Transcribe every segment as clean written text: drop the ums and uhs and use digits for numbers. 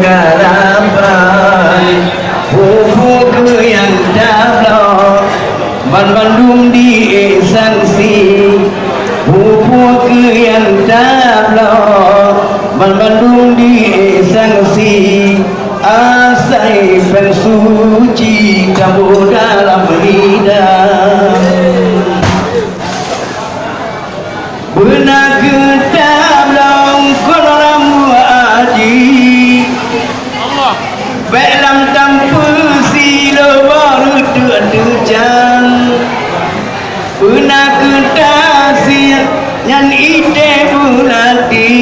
garapan Pupuk yang dablok Ban Bandung di sanksi Pupuk yang dablok Ban Bandung di sanksi Asai pensuci kamu dalam hidup Benar kita belum kolam aji Belam tanpa sila baru tuan-tuan Benar kita siap Nyan ide bulati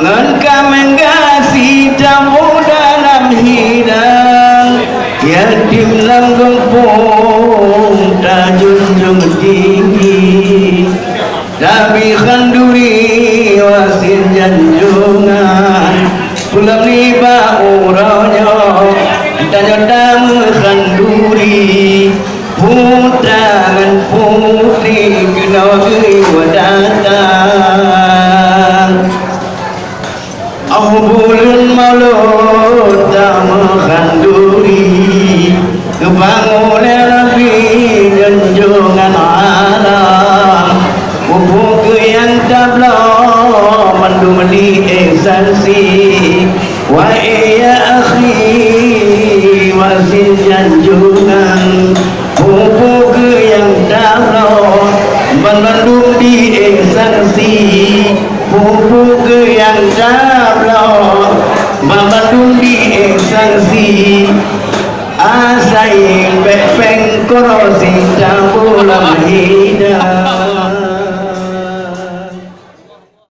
Ngan kamengasi tamu dalam hidup Yatim langgong pun tak junjung tinggi Tapi khanduri wasin janjungan Pulang liba uraunya Tanya tamu khanduri Putangan putri Kena wadatang Bulan malut tamu khanduri Kebangunan Nabi junjungan alam Pupuk yang tablah Mandu meni esensi Wa ya akhi Wasin janjungan Pupuk yang tablah Mandu di esensi Pupuk yang tablah Mandu di esensi Asain bepeng korosi tabulam hidup